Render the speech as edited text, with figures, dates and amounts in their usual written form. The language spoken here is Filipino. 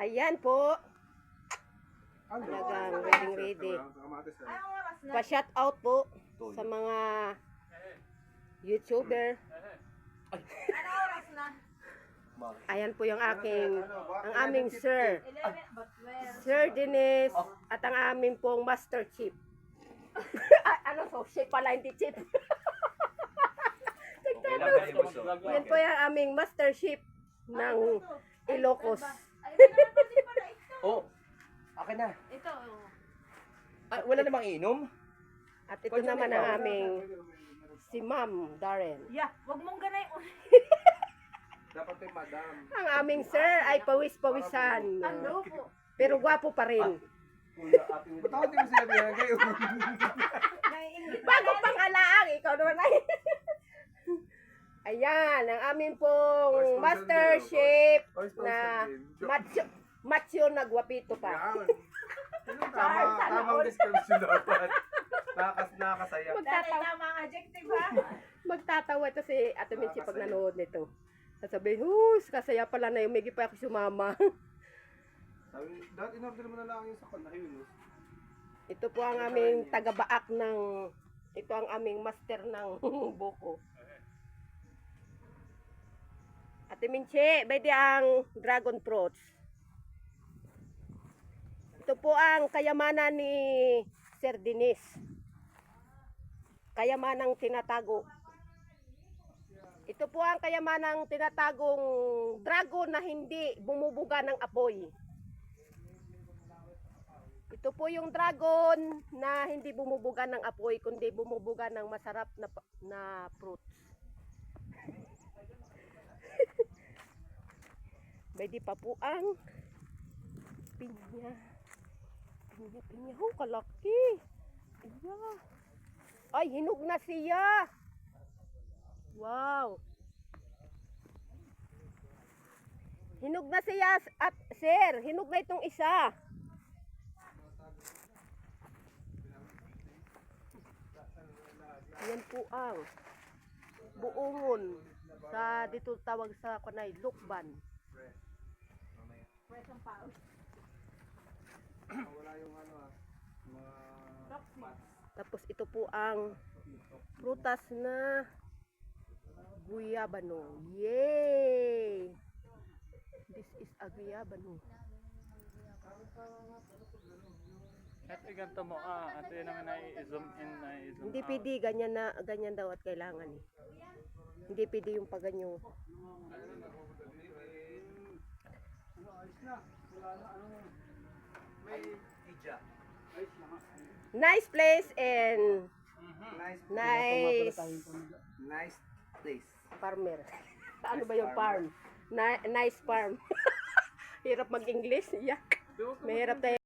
Ayan po. Talagang ready. Pa-shout out po sa mga YouTuber. Ayan po yung ang aming Sir Dennis at ang aming pong Master Chief. Chef pala, hindi Chief. Yan po yung aming Master Chief ng Ilocos. Oh, akin na. Ito. Ah, wala namang inom? At ito naman ang aming si Ma'am Darren. Yeah, wag mong ganay. Dapat kay madam. Ang aming sir ay pawis-pawisan. Ano po? Pero gwapo pa rin. Ba't ako di mo sinabi yan kayo? Bago pang alaang, ikaw naman ay. Ayan, ang aming pong Master Chef na macho na gwapito pa. Tamang description dapat. Nakakasaya. Tama ang adjective ha. Magtatawa ito si Ate Mincy pag nanood nito. Sasabihin, kasaya pala na yung may pa ako sumama. Sabi, dati in-order mo na lang yung sakon na yun. Ito po ang aming taga-baak ng, ito ang aming master ng buko. Ate Mincy, pwede ang dragon fruits. Ito po ang kayamanan ni Sir Dennis. Kayamanang tinatago. Ito po ang kayamanang tinatagong dragon na hindi bumubuga ng apoy. Ito po yung dragon na hindi bumubuga ng apoy, kundi bumubuga ng masarap na fruits. Pwede pa po ang pinya. Pinya. Kalaki. Yeah. Ay, hinog na siya. Wow. Hinog na siya at sir, hinog na itong isa. Yan po ang buongon sa dito tawag sa kanay lukban. Tapos ito po ang prutas na guyabano. Yay! This is a guyabano. At ganito mo at yun naman i-zoom in i-zoom Hindi out. pwede, ganyan daw at kailangan eh. Hindi pwede yung paganyo. Nice place and nice place. farmer. Ano ba yung farm? Nice farm. Hirap mag-English. Yak. Mahirap tayo.